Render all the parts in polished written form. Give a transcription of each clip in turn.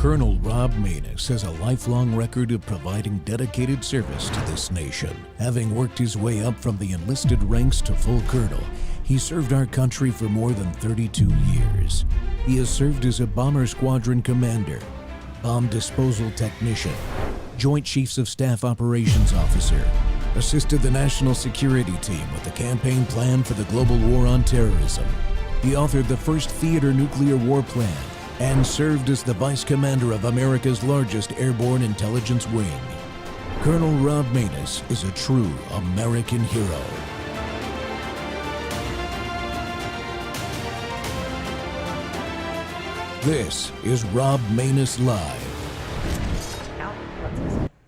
Colonel Rob Maness has a lifelong record of providing dedicated service to this nation. Having worked his way up from the enlisted ranks to full colonel, he served our country for more than 32 years. He has served as a bomber squadron commander, bomb disposal technician, Joint Chiefs of Staff Operations Officer, assisted the National Security Team with the campaign plan for the global war on terrorism. He authored the first theater nuclear war plan and served as the Vice Commander of America's largest airborne intelligence wing. Colonel Rob Maness is a true American hero. This is Rob Maness Live.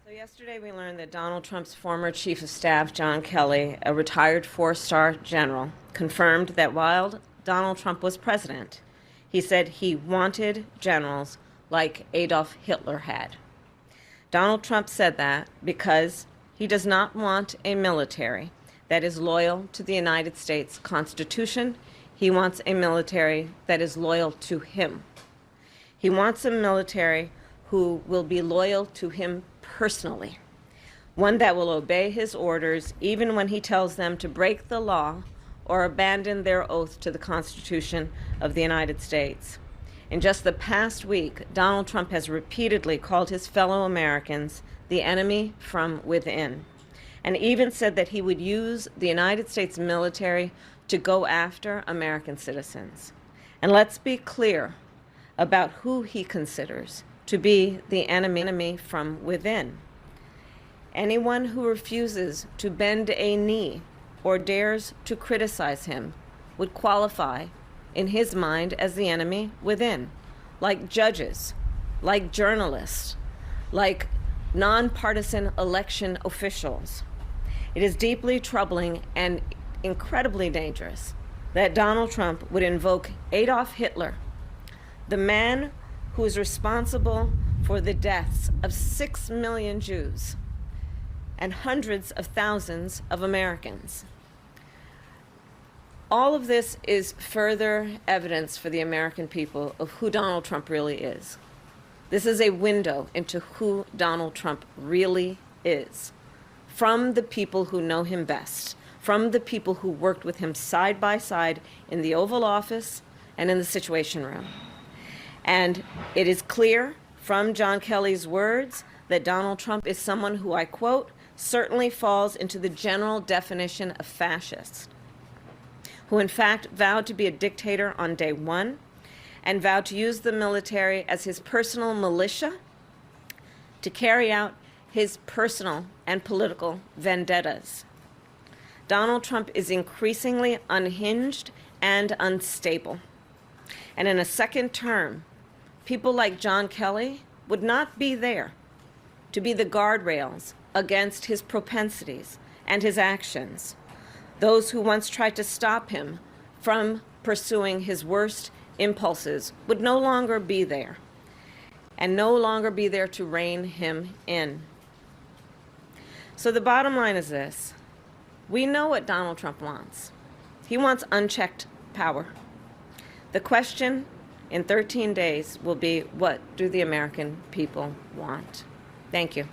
So yesterday we learned that Donald Trump's former Chief of Staff, John Kelly, a retired four-star general, confirmed that while Donald Trump was president, he said he wanted generals like Adolf Hitler had. Donald Trump said that because he does not want a military that is loyal to the United States Constitution. He wants a military that is loyal to him. He wants a military who will be loyal to him personally, one that will obey his orders even when he tells them to break the law or abandon their oath to the Constitution of the United States. In just the past week, Donald Trump has repeatedly called his fellow Americans the enemy from within, and even said that he would use the United States military to go after American citizens. And let's be clear about who he considers to be the enemy from within. Anyone who refuses to bend a knee or dares to criticize him would qualify in his mind as the enemy within, like judges, like journalists, like nonpartisan election officials. It is deeply troubling and incredibly dangerous that Donald Trump would invoke Adolf Hitler, the man who is responsible for the deaths of 6 million Jews and hundreds of thousands of Americans. All of this is further evidence for the American people of who Donald Trump really is. This is a window into who Donald Trump really is, from the people who know him best, from the people who worked with him side by side in the Oval Office and in the Situation Room. And it is clear from John Kelly's words that Donald Trump is someone who, I quote, certainly falls into the general definition of fascist, who in fact vowed to be a dictator on day one and vowed to use the military as his personal militia to carry out his personal and political vendettas. Donald Trump is increasingly unhinged and unstable. And in a second term, people like John Kelly would not be there to be the guardrails against his propensities and his actions. Those who once tried to stop him from pursuing his worst impulses would no longer be there, and no longer be there to rein him in. So the bottom line is this: we know what Donald Trump wants. He wants unchecked power. The question in 13 days will be, what do the American people want? Thank you.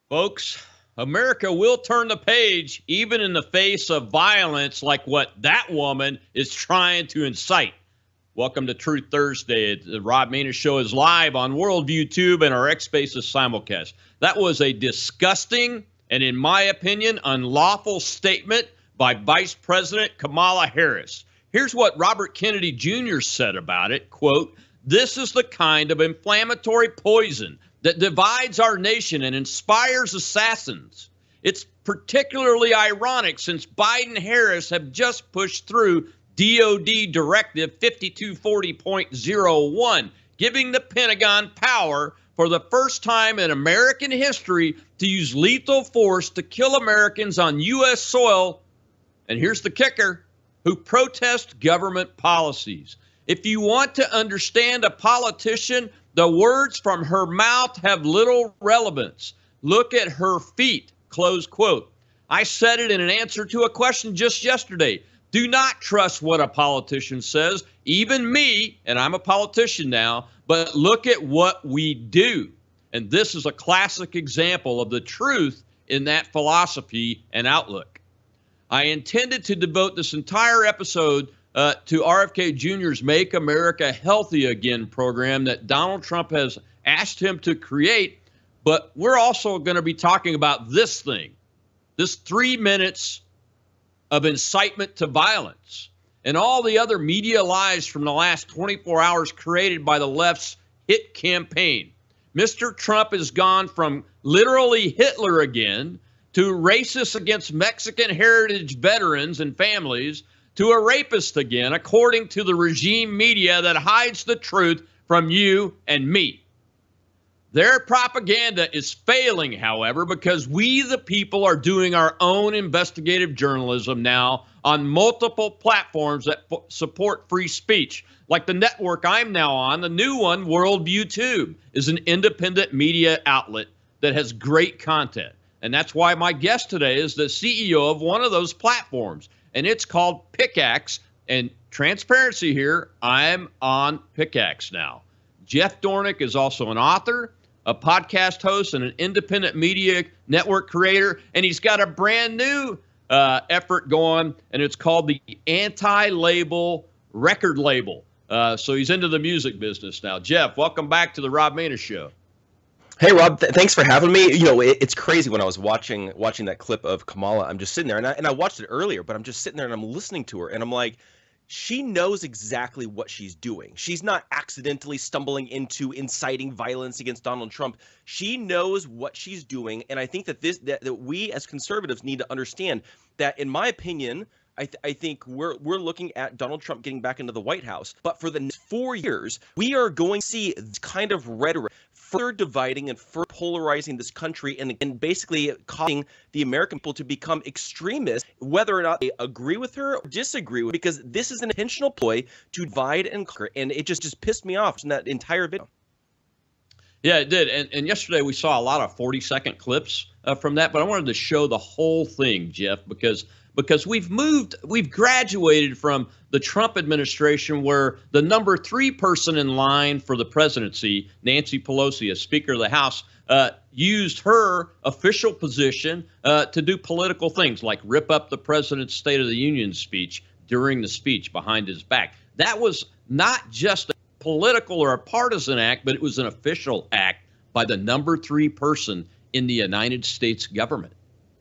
Folks, America will turn the page even in the face of violence like what that woman is trying to incite. Welcome to Truth Thursday. The Rob Maness Show is live on Worldview Tube and our X Spaces simulcast. That was a disgusting and, in my opinion, unlawful statement by Vice President Kamala Harris. Here's what Robert Kennedy Jr. said about it, quote, "This is the kind of inflammatory poison that divides our nation and inspires assassins. It's particularly ironic since Biden and Harris have just pushed through DOD Directive 5240.01, giving the Pentagon power for the first time in American history to use lethal force to kill Americans on U.S. soil, and here's the kicker, who protest government policies. If you want to understand a politician, the words from her mouth have little relevance. Look at her feet," close quote. I said it in an answer to a question just yesterday. Do not trust what a politician says, even me, and I'm a politician now, but look at what we do. And this is a classic example of the truth in that philosophy and outlook. I intended to devote this entire episode to RFK Jr.'s Make America Healthy Again program that Donald Trump has asked him to create, but we're also going to be talking about this thing, this 3 minutes of incitement to violence, and all the other media lies from the last 24 hours created by the left's hit campaign. Mr. Trump has gone from literally Hitler again to racist against Mexican heritage veterans and families to a rapist again, according to the regime media that hides the truth from you and me. Their propaganda is failing, however, because we, the people, are doing our own investigative journalism now on multiple platforms that support free speech. Like the network I'm now on, the new one, Worldview Tube, is an independent media outlet that has great content. And that's why my guest today is the CEO of one of those platforms, and it's called Pickaxe. And transparency here, I'm on Pickaxe now. Jeff Dornick is also an author, a podcast host, and an independent media network creator, and he's got a brand new effort going, and it's called the Anti-Label Record Label. So he's into the music business now. Jeff, welcome back to the Rob Maness Show. Hey, Rob, thanks for having me. You know, it's crazy when I was watching that clip of Kamala. I'm just sitting there, and I watched it earlier, but I'm just sitting there and I'm listening to her, and I'm like, she knows exactly what she's doing. She's not accidentally stumbling into inciting violence against Donald Trump. She knows what she's doing, and I think that we as conservatives need to understand that, in my opinion, I think we're looking at Donald Trump getting back into the White House. But for the next 4 years, we are going to see this kind of rhetoric further dividing and further polarizing this country and basically causing the American people to become extremists, whether or not they agree with her or disagree with her, because this is an intentional ploy to divide and conquer. And it just pissed me off in that entire video. Yeah, it did. And yesterday we saw a lot of 40-second clips from that, but I wanted to show the whole thing, Jeff, because we've graduated from the Trump administration where the number 3 person in line for the presidency, Nancy Pelosi, as Speaker of the House, used her official position to do political things like rip up the president's State of the Union speech during the speech behind his back. That was not just a political or a partisan act, but it was an official act by the number 3 person in the United States government.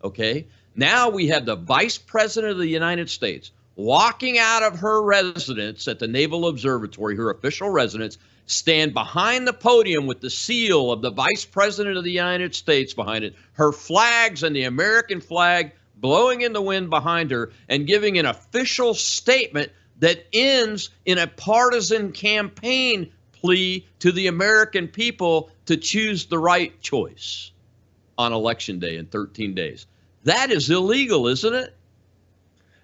Okay? Now we have the Vice President of the United States walking out of her residence at the Naval Observatory, her official residence, stand behind the podium with the seal of the Vice President of the United States behind it, her flags and the American flag blowing in the wind behind her, and giving an official statement that ends in a partisan campaign plea to the American people to choose the right choice on Election Day in 13 days. That is illegal, isn't it?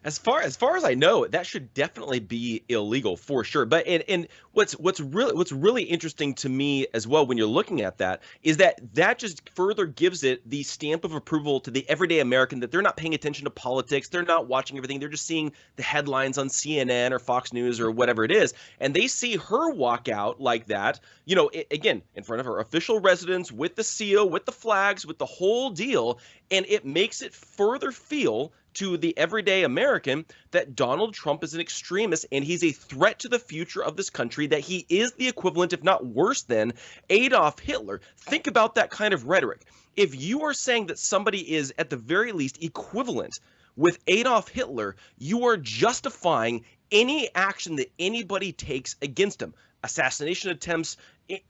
As far as I know, that should definitely be illegal for sure. But and what's really interesting to me as well when you're looking at that is that just further gives it the stamp of approval to the everyday American that they're not paying attention to politics, they're not watching everything, they're just seeing the headlines on CNN or Fox News or whatever it is, and they see her walk out like that, you know, again in front of her official residence with the seal, with the flags, with the whole deal, and it makes it further feel to the everyday American that Donald Trump is an extremist and he's a threat to the future of this country, that he is the equivalent, if not worse than, Adolf Hitler. Think about that kind of rhetoric. If you are saying that somebody is at the very least equivalent with Adolf Hitler, you are justifying any action that anybody takes against him. Assassination attempts,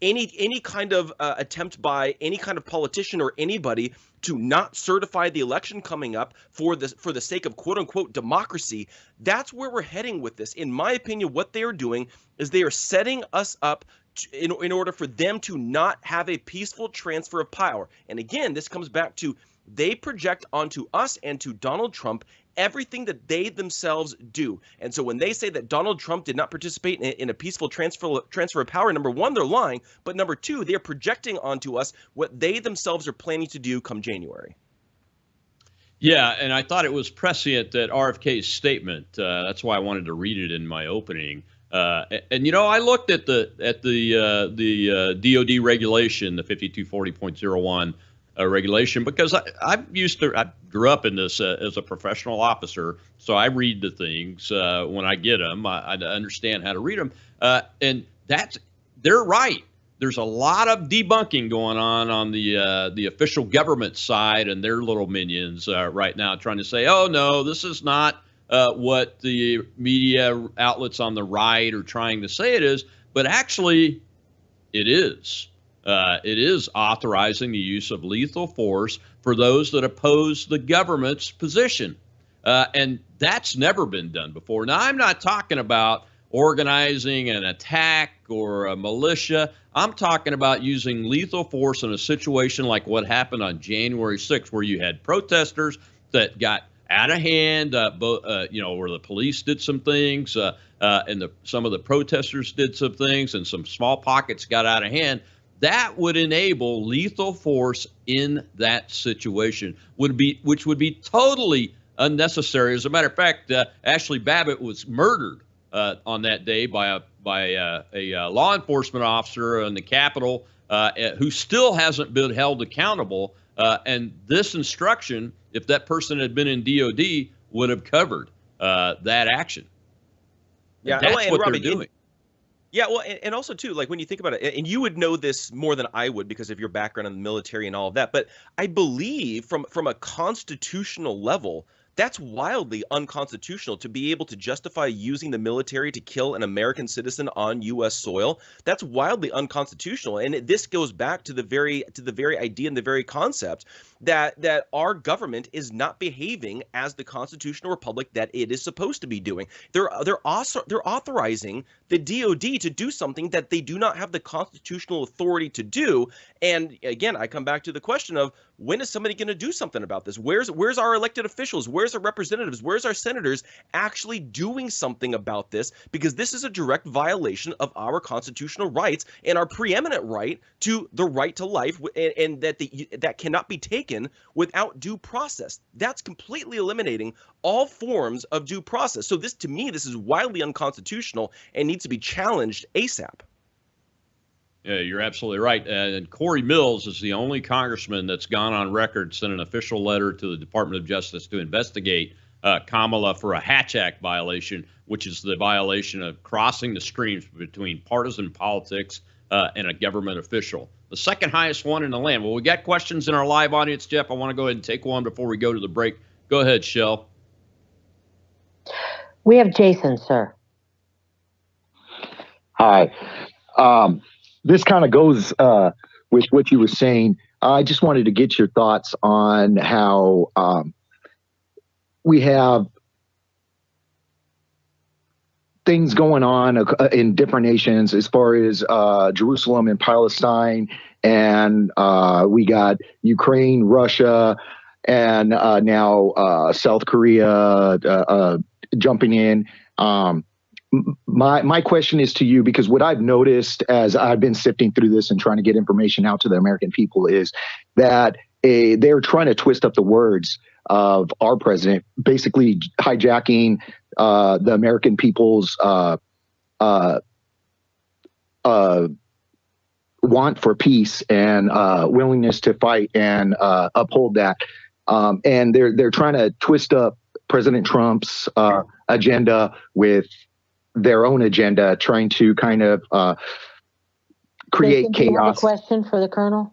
any kind of attempt by any kind of politician or anybody to not certify the election coming up for the sake of quote unquote democracy. That's where we're heading with this. In my opinion, what they are doing is they are setting us up in order for them to not have a peaceful transfer of power. And again, this comes back to they project onto us and to Donald Trump everything that they themselves do. And so when they say that Donald Trump did not participate in a peaceful transfer of power, number one, they're lying. But number two, they're projecting onto us what they themselves are planning to do come January. Yeah, and I thought it was prescient that RFK's statement. That's why I wanted to read it in my opening. And I looked at the DoD regulation, the 5240.01 regulation, because I grew up in this as a professional officer, so I read the things when I get them. I understand how to read them, and they're right. There's a lot of debunking going on the official government side and their little minions right now, trying to say, oh no, this is not what the media outlets on the right are trying to say it is, but actually it is. It is authorizing the use of lethal force for those that oppose the government's position. And that's never been done before. Now, I'm not talking about organizing an attack or a militia. I'm talking about using lethal force in a situation like what happened on January 6th, where you had protesters that got out of hand, where the police did some things, and some of the protesters did some things, and some small pockets got out of hand. That would enable lethal force in that situation, which would be totally unnecessary. As a matter of fact, Ashley Babbitt was murdered on that day by a law enforcement officer in the Capitol who still hasn't been held accountable. And this instruction, if that person had been in DOD, would have covered that action. Yeah, that's and what Robin, they're doing. Yeah, well, and also too, like when you think about it, and you would know this more than I would because of your background in the military and all of that, but I believe from a constitutional level, that's wildly unconstitutional to be able to justify using the military to kill an American citizen on U.S. soil. That's wildly unconstitutional, and this goes back to the very idea and the very concept that our government is not behaving as the constitutional republic that it is supposed to be doing. They're authorizing the DOD to do something that they do not have the constitutional authority to do. And again, I come back to the question of, when is somebody going to do something about this? Where's our elected officials? Where's our representatives? Where's our senators actually doing something about this? Because this is a direct violation of our constitutional rights and our preeminent right to the right to life, and that cannot be taken without due process. That's completely eliminating all forms of due process. So to me, this is wildly unconstitutional and needs to be challenged ASAP. Yeah, you're absolutely right. And Corey Mills is the only congressman that's gone on record, sent an official letter to the Department of Justice to investigate Kamala for a Hatch Act violation, which is the violation of crossing the streams between partisan politics and a government official. The second highest one in the land. Well, we got questions in our live audience, Jeff. I want to go ahead and take one before we go to the break. Go ahead, Shell. We have Jason, sir. Hi. This kind of goes with what you were saying. I just wanted to get your thoughts on how we have things going on in different nations as far as Jerusalem and Palestine, and we got Ukraine, Russia, and now South Korea jumping in. My question is to you, because what I've noticed as I've been sifting through this and trying to get information out to the American people is that they're trying to twist up the words of our president, basically hijacking the American people's want for peace and willingness to fight and uphold that. And they're trying to twist up President Trump's agenda with their own agenda, trying to kind of create Jason, do you have chaos. a question for the Colonel?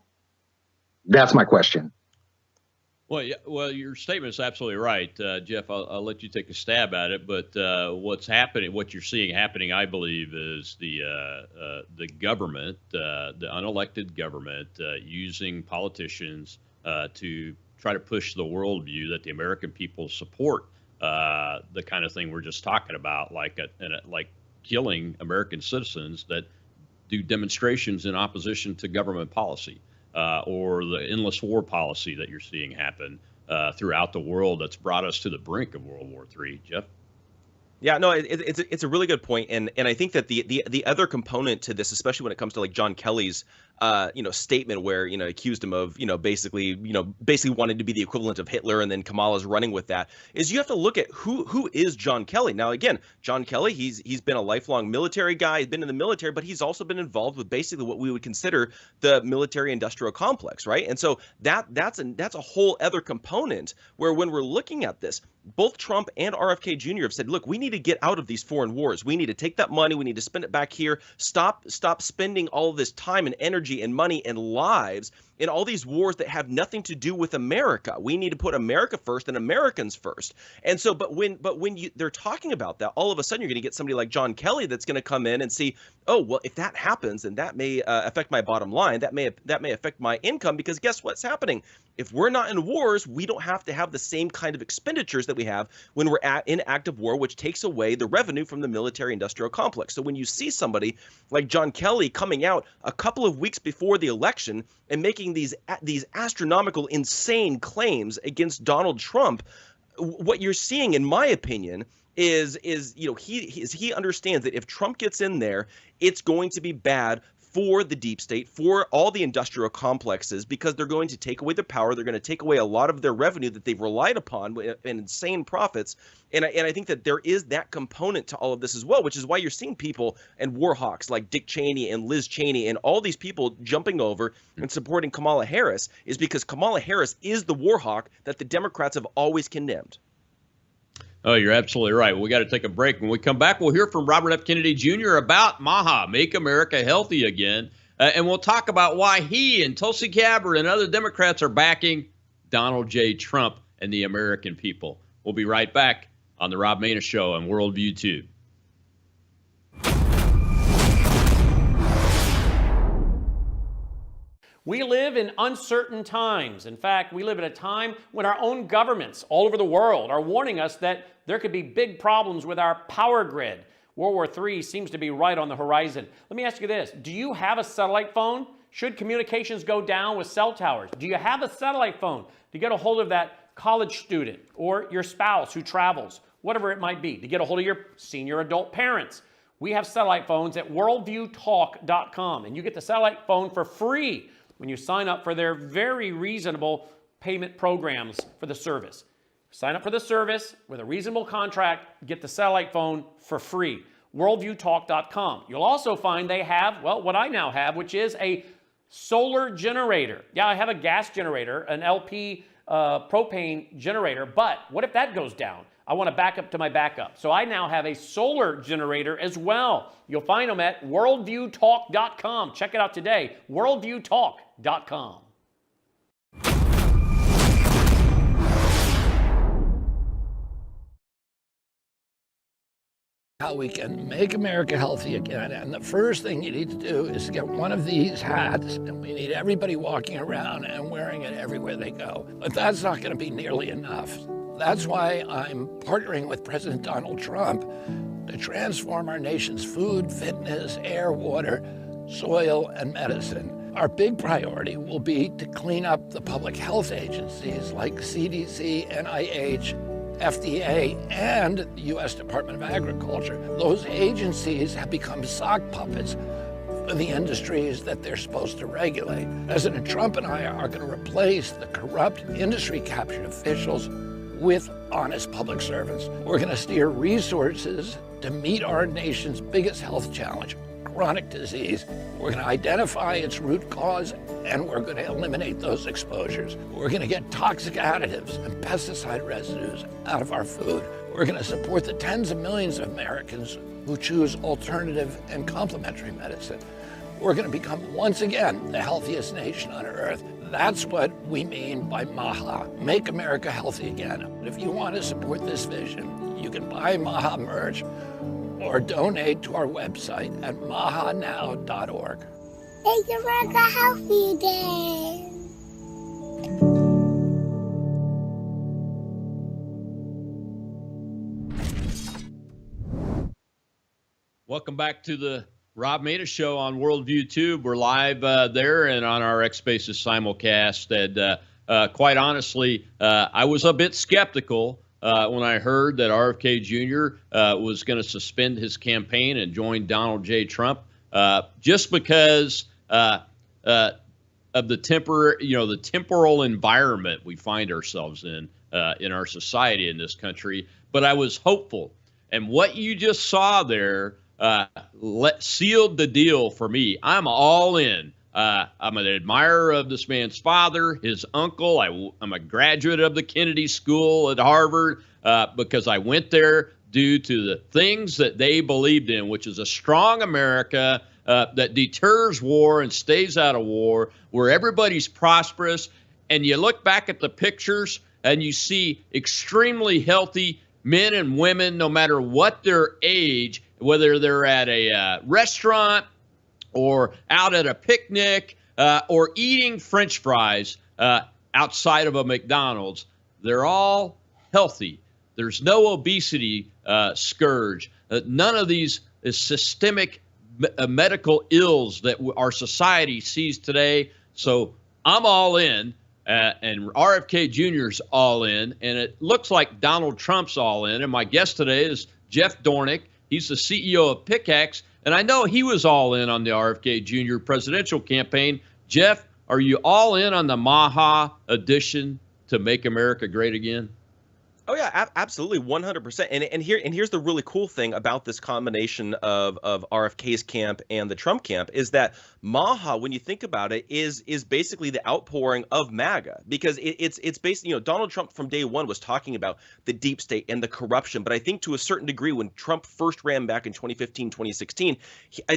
That's my question. Well, your statement is absolutely right, Jeff. I'll let you take a stab at it. But what's happening, what you're seeing happening, I believe, is the government, the unelected government, using politicians to try to push the worldview that the American people support. The kind of thing we're just talking about, like killing American citizens that do demonstrations in opposition to government policy, or the endless war policy that you're seeing happen throughout the world that's brought us to the brink of World War III. Jeff? Yeah, no, it's a really good point, and I think that the other component to this, especially when it comes to like John Kelly's statement where, accused him of, basically wanting to be the equivalent of Hitler, and then Kamala's running with that, is you have to look at who is John Kelly. Now, again, John Kelly, he's been a lifelong military guy. He's been in the military, but he's also been involved with basically what we would consider the military-industrial complex, right? And so that's a whole other component where when we're looking at this, both Trump and RFK Jr. have said, look, we need to get out of these foreign wars. We need to take that money. We need to spend it back here. Stop spending all of this time and energy and money and lives in all these wars that have nothing to do with America. We need to put America first and Americans first. And so, but when they're talking about that, all of a sudden you're going to get somebody like John Kelly that's going to come in and see, oh, well, if that happens, then that may affect my bottom line. That may affect my income, because guess what's happening? If we're not in wars, we don't have to have the same kind of expenditures that we have when we're in active war, which takes away the revenue from the military-industrial complex. So when you see somebody like John Kelly coming out a couple of weeks before the election and making these astronomical, insane claims against Donald Trump, what you're seeing, in my opinion, is he understands that if Trump gets in there, it's going to be bad for the deep state, for all the industrial complexes, because they're going to take away their power. They're going to take away a lot of their revenue that they've relied upon in insane profits. And I think that there is that component to all of this as well, which is why you're seeing people and war hawks like Dick Cheney and Liz Cheney and all these people jumping over and supporting Kamala Harris, is because Kamala Harris is the war hawk that the Democrats have always condemned. Oh, you're absolutely right. We got to take a break. When we come back, we'll hear from Robert F. Kennedy Jr. about MAHA, Make America Healthy Again. And we'll talk about why he and Tulsi Gabbard and other Democrats are backing Donald J. Trump and the American people. We'll be right back on the Rob Maness Show on Worldview 2. We live in uncertain times. In fact, we live at a time when our own governments all over the world are warning us that there could be big problems with our power grid. World War III seems to be right on the horizon. Let me ask you this. Do you have a satellite phone? Should communications go down with cell towers? Do you have a satellite phone to get a hold of that college student or your spouse who travels, whatever it might be, to get a hold of your senior adult parents? We have satellite phones at worldviewtalk.com, and you get the satellite phone for free when you sign up for their very reasonable payment programs for the service. Sign up for the service with a reasonable contract, get the satellite phone for free. Worldviewtalk.com. You'll also find they have, well, what I now have, which is a solar generator. Yeah, I have a gas generator, an LP propane generator, but what if that goes down? I want to back up to my backup. So I now have a solar generator as well. You'll find them at worldviewtalk.com. Check it out today, worldviewtalk.com. How we can make America healthy again. And the first thing you need to do is get one of these hats, and we need everybody walking around and wearing it everywhere they go. But that's not going to be nearly enough. That's why I'm partnering with President Donald Trump to transform our nation's food, fitness, air, water, soil, and medicine. Our big priority will be to clean up the public health agencies like CDC, NIH, FDA, and the U.S. Department of Agriculture. Those agencies have become sock puppets for the industries that they're supposed to regulate. President Trump and I are going to replace the corrupt, industry-captured officials with honest public servants. We're going to steer resources to meet our nation's biggest health challenge, chronic disease. We're going to identify its root cause, and we're going to eliminate those exposures. We're going to get toxic additives and pesticide residues out of our food. We're going to support the tens of millions of Americans who choose alternative and complementary medicine. We're going to become, once again, the healthiest nation on earth. That's what we mean by MAHA, Make America Healthy Again. If you want to support this vision, you can buy MAHA merch or donate to our website at mahanow.org. Make America Healthy Again. Welcome back to the Rob Maness Show on Worldview 2. We're live there and on our X Spaces simulcast. And quite honestly, I was a bit skeptical when I heard that RFK Jr. Was going to suspend his campaign and join Donald J. Trump, just because of the temporal environment we find ourselves in our society in this country. But I was hopeful, and what you just saw there sealed the deal for me. I'm all in. I'm an admirer of this man's father, his uncle. I'm a graduate of the Kennedy School at Harvard because I went there due to the things that they believed in, which is a strong America that deters war and stays out of war, where everybody's prosperous. And you look back at the pictures and you see extremely healthy men and women, no matter what their age, whether they're at a restaurant or out at a picnic or eating French fries outside of a McDonald's. They're all healthy. There's no obesity scourge. None of these systemic medical ills that our society sees today. So I'm all in, and RFK Jr.'s all in, and it looks like Donald Trump's all in. And my guest today is Jeff Dornick. He's the CEO of Pickaxe, and I know he was all in on the RFK Jr. presidential campaign. Jeff, are you all in on the Maha edition to Make America Great Again? Oh yeah, absolutely, 100%. And here's the really cool thing about this combination of RFK's camp and the Trump camp is that Maha, when you think about it, is basically the outpouring of MAGA, because it's basically, Donald Trump from day one was talking about the deep state and the corruption. But I think to a certain degree, when Trump first ran back in 2015, 2016,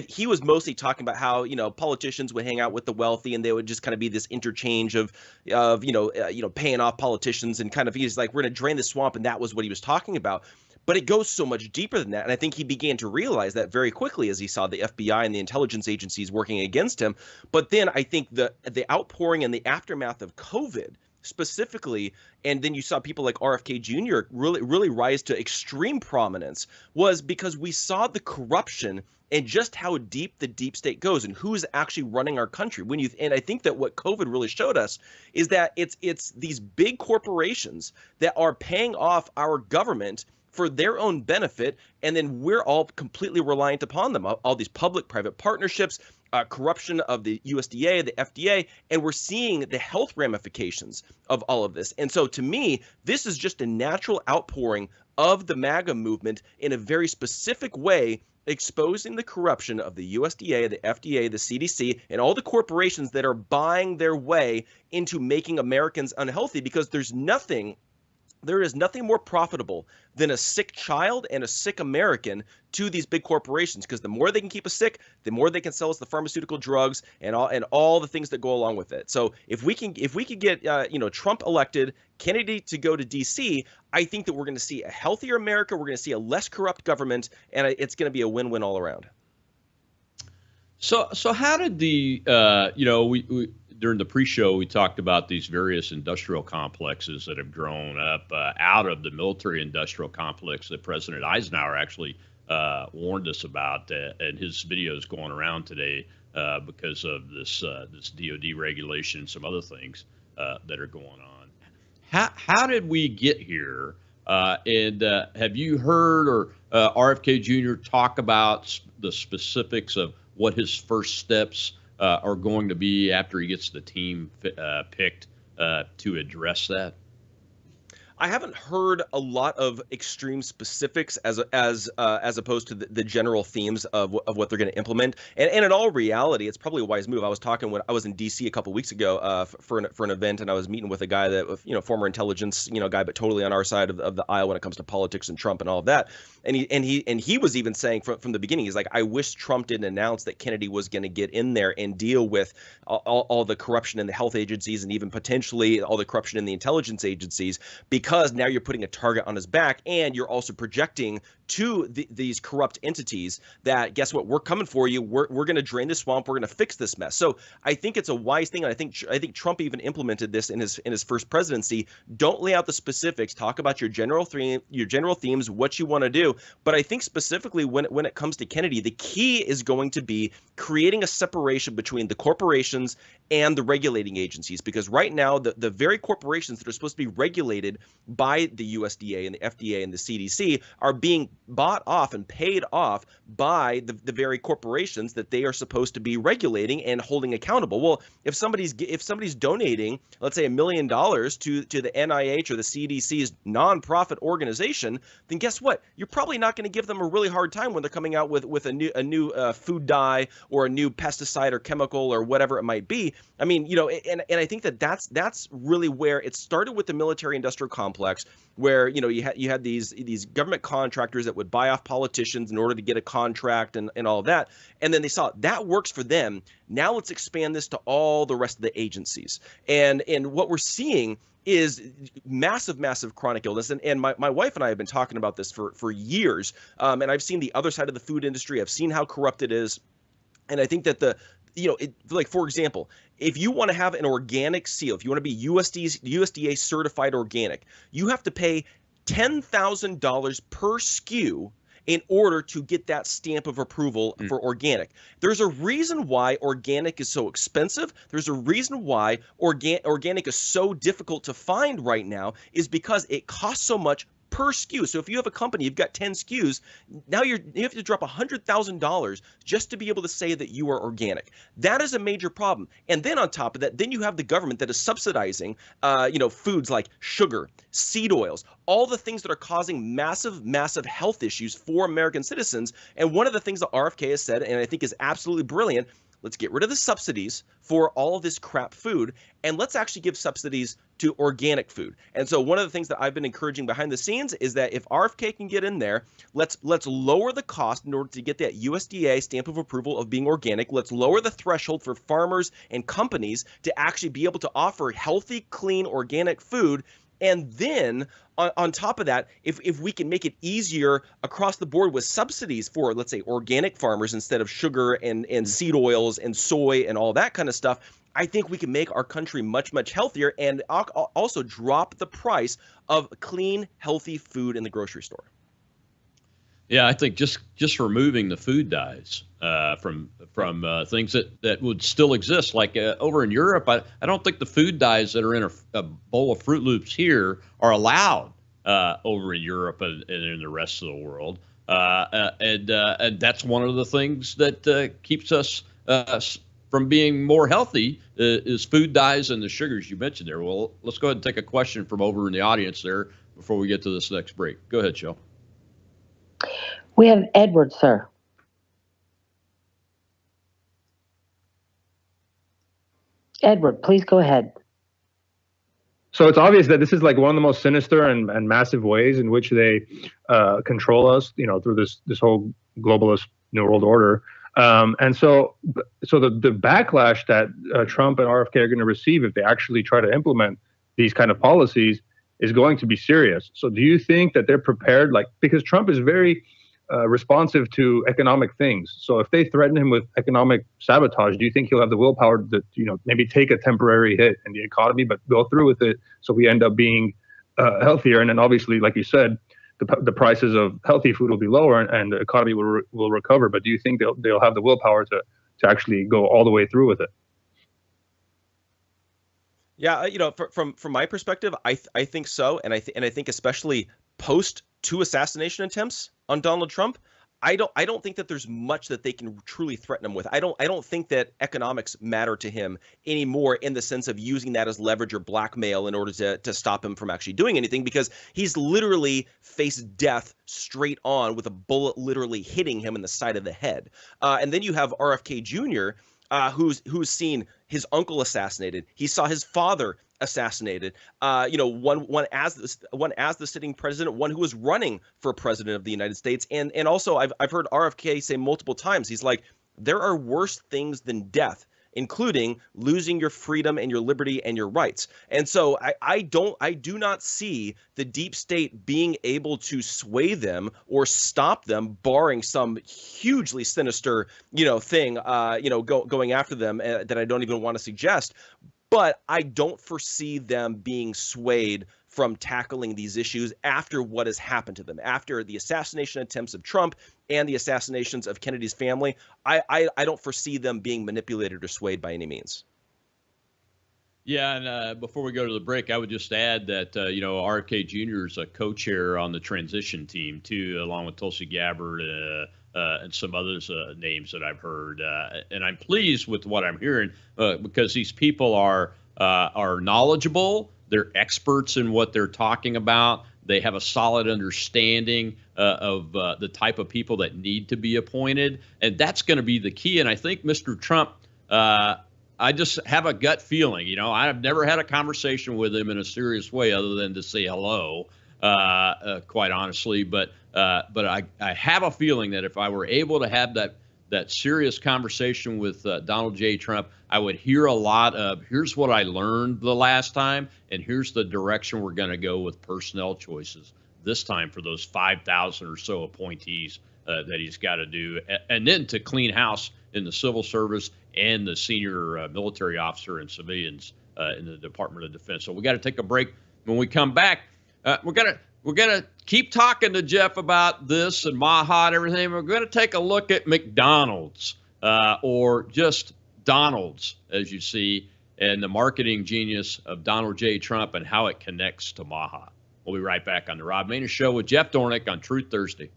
he was mostly talking about how politicians would hang out with the wealthy and they would just kind of be this interchange of paying off politicians, and kind of he's like, we're going to drain the swamp, and that was what he was talking about. But it goes so much deeper than that, and I think he began to realize that very quickly as he saw the FBI and the intelligence agencies working against him. But then I think the outpouring and the aftermath of COVID specifically, and then you saw people like RFK Jr. really rise to extreme prominence, was because we saw the corruption and just how deep the deep state goes and who's actually running our country. And I think that what COVID really showed us is that it's these big corporations that are paying off our government for their own benefit, and then we're all completely reliant upon them. All these public-private partnerships, corruption of the USDA, the FDA, and we're seeing the health ramifications of all of this. And so to me, this is just a natural outpouring of the MAGA movement in a very specific way, exposing the corruption of the USDA, the FDA, the CDC, and all the corporations that are buying their way into making Americans unhealthy, because there is nothing more profitable than a sick child and a sick American to these big corporations, because the more they can keep us sick, the more they can sell us the pharmaceutical drugs and all the things that go along with it. So if we can get Trump elected, Kennedy to go to DC, I think that we're going to see a healthier America. We're going to see a less corrupt government, and it's going to be a win-win all around. So how did the we during the pre-show, we talked about these various industrial complexes that have grown up out of the military-industrial complex that President Eisenhower actually warned us about, and his videos going around today because of this DOD regulation and some other things that are going on. How did we get here? And have you heard or RFK Jr. talk about the specifics of what his first steps are going to be after he gets the team picked to address that? I haven't heard a lot of extreme specifics as opposed to the general themes of what they're going to implement. And in all reality, it's probably a wise move. I was talking when I was in D.C. a couple weeks ago for an event, and I was meeting with a guy that former intelligence guy, but totally on our side of the aisle when it comes to politics and Trump and all of that. And he was even saying from the beginning, he's like, I wish Trump didn't announce that Kennedy was going to get in there and deal with all the corruption in the health agencies and even potentially all the corruption in the intelligence agencies, because now you're putting a target on his back, and you're also projecting to these corrupt entities that, guess what, we're coming for you. We're going to drain the swamp. We're going to fix this mess. So I think it's a wise thing. And I think Trump even implemented this in his first presidency. Don't lay out the specifics. Talk about your general themes, what you want to do. But I think specifically when it comes to Kennedy, the key is going to be creating a separation between the corporations and the regulating agencies, because right now the very corporations that are supposed to be regulated by the USDA and the FDA and the CDC are being bought off and paid off by the very corporations that they are supposed to be regulating and holding accountable. Well, if somebody's donating, let's say $1 million to the NIH or the CDC's nonprofit organization, then guess what? You're probably not going to give them a really hard time when they're coming out with a new food dye or a new pesticide or chemical or whatever it might be. I mean, and I think that's really where it started with the military-industrial complex, where you had these government contractors that would buy off politicians in order to get a contract and all of that, and then they saw that works for them. Now let's expand this to all the rest of the agencies, and what we're seeing is massive chronic illness. And my wife and I have been talking about this for years, and I've seen the other side of the food industry. I've seen how corrupt it is, and I think that like, for example, if you want to have an organic seal, if you want to be USDA certified organic, you have to pay $10,000 per SKU in order to get that stamp of approval for organic. There's a reason why organic is so expensive. There's a reason why organic is so difficult to find right now, is because it costs so much per SKU. So if you have a company, you've got 10 SKUs, now you have to drop $100,000 just to be able to say that you are organic. That is a major problem. And then on top of that, then you have the government that is subsidizing, foods like sugar, seed oils, all the things that are causing massive health issues for American citizens. And one of the things that RFK has said, and I think is absolutely brilliant, let's get rid of the subsidies for all of this crap food, and let's actually give subsidies to organic food. And so one of the things that I've been encouraging behind the scenes is that if RFK can get in there, let's lower the cost in order to get that USDA stamp of approval of being organic. Let's lower the threshold for farmers and companies to actually be able to offer healthy, clean, organic food. And then on top of that, if we can make it easier across the board with subsidies for, let's say, organic farmers instead of sugar and seed oils and soy and all that kind of stuff, I think we can make our country much healthier and also drop the price of clean, healthy food in the grocery store. Yeah, I think just removing the food dyes from things that would still exist, like over in Europe, I don't think the food dyes that are in a bowl of Fruit Loops here are allowed over in Europe and in the rest of the world, and that's one of the things that keeps us from being more healthy is food dyes and the sugars you mentioned there. Well, let's go ahead and take a question from over in the audience there before we get to this next break. Go ahead, Joe. We have Edward, sir. Edward, please go ahead. So it's obvious that this is like one of the most sinister and massive ways in which they control us, through this whole globalist New World Order. And so the backlash that Trump and RFK are going to receive if they actually try to implement these kind of policies is going to be serious. So do you think that they're prepared, because Trump is very responsive to economic things. So if they threaten him with economic sabotage, do you think he'll have the willpower to, maybe take a temporary hit in the economy, but go through with it so we end up being healthier? And then obviously, like you said, the prices of healthy food will be lower and the economy will recover. But do you think they'll have the willpower to actually go all the way through with it? Yeah, from my perspective, I think so, and I think especially post 2 assassination attempts on Donald Trump, I don't think that there's much that they can truly threaten him with. I don't think that economics matter to him anymore in the sense of using that as leverage or blackmail in order to stop him from actually doing anything, because he's literally faced death straight on with a bullet literally hitting him in the side of the head. And then you have RFK Jr., who's seen his uncle assassinated. He saw his father assassinated. One as the sitting president, one who was running for president of the United States, and also I've heard RFK say multiple times, he's like, there are worse things than death, including losing your freedom and your liberty and your rights. And so I do not see the deep state being able to sway them or stop them, barring some hugely sinister, thing, going after them that I don't even want to suggest. But I don't foresee them being swayed from tackling these issues after what has happened to them, after the assassination attempts of Trump, and the assassinations of Kennedy's family, I don't foresee them being manipulated or swayed by any means. Yeah, and before we go to the break, I would just add that, RFK Jr. is a co-chair on the transition team, too, along with Tulsi Gabbard and some others names that I've heard. And I'm pleased with what I'm hearing because these people are knowledgeable. They're experts in what they're talking about. They have a solid understanding of the type of people that need to be appointed. And that's going to be the key. And I think Mr. Trump I just have a gut feeling, I've never had a conversation with him in a serious way other than to say hello, quite honestly. But I have a feeling that if I were able to have that serious conversation with Donald J. Trump, I would hear a lot of, here's what I learned the last time, and here's the direction we're going to go with personnel choices this time for those 5,000 or so appointees that he's got to do, and then to clean house in the civil service and the senior military officer and civilians in the Department of Defense. So we got to take a break. When we come back, we're gonna keep talking to Jeff about this and Maha and everything. We're gonna take a look at McDonald's or just Donald's, as you see, and the marketing genius of Donald J. Trump and how it connects to Maha. We'll be right back on the Rob Maness Show with Jeff Dornick on Truth Thursday.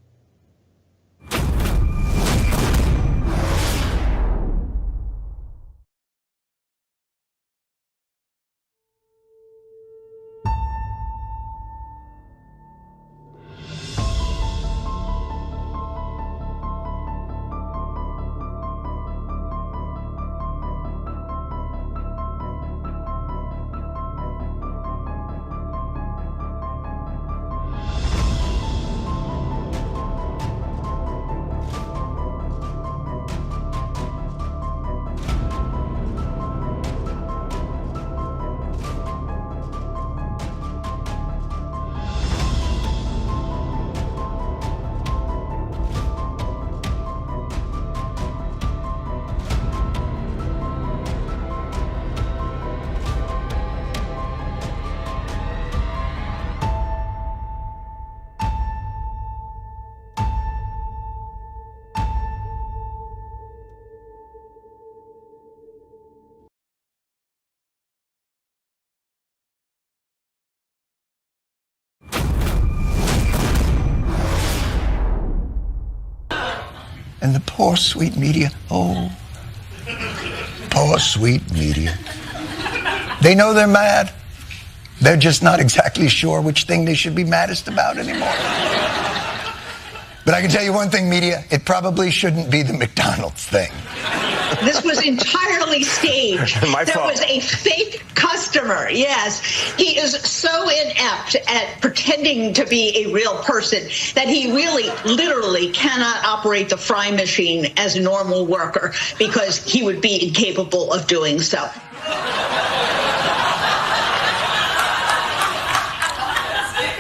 And the poor, sweet media, oh, poor, sweet media. They know they're mad. They're just not exactly sure which thing they should be maddest about anymore. But I can tell you one thing, media, it probably shouldn't be the McDonald's thing. This was entirely staged. My There fault. was a fake customer, yes. He is so inept at pretending to be a real person that he really, literally cannot operate the fry machine as a normal worker because he would be incapable of doing so.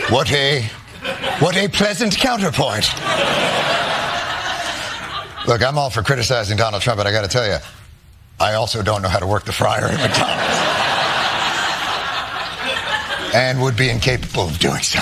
What a pleasant counterpoint. Look, I'm all for criticizing Donald Trump, but I got to tell you, I also don't know how to work the fryer at McDonald's. And would be incapable of doing so.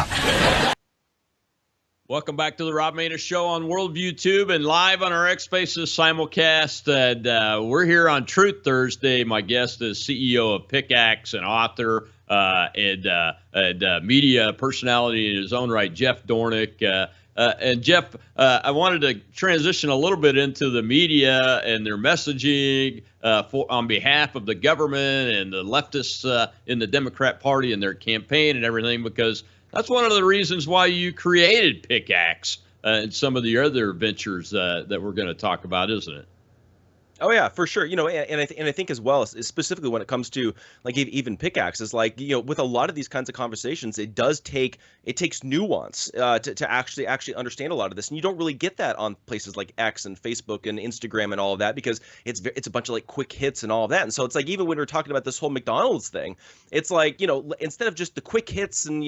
Welcome back to the Rob Maness Show on Worldview Tube and live on our X Spaces simulcast. And we're here on Truth Thursday. My guest is CEO of Pickaxe and author and media personality in his own right, Jeff Dornick. And Jeff, I wanted to transition a little bit into the media and their messaging on behalf of the government and the leftists in the Democrat Party and their campaign and everything, because that's one of the reasons why you created Pickaxe and some of the other ventures that we're going to talk about, isn't it? Oh yeah, for sure. And I think as well, specifically when it comes to like even pickaxes, like with a lot of these kinds of conversations, it takes nuance to actually understand a lot of this, and you don't really get that on places like X and Facebook and Instagram and all of that, because it's a bunch of like quick hits and all of that. And so it's like, even when we're talking about this whole McDonald's thing, it's like instead of just the quick hits and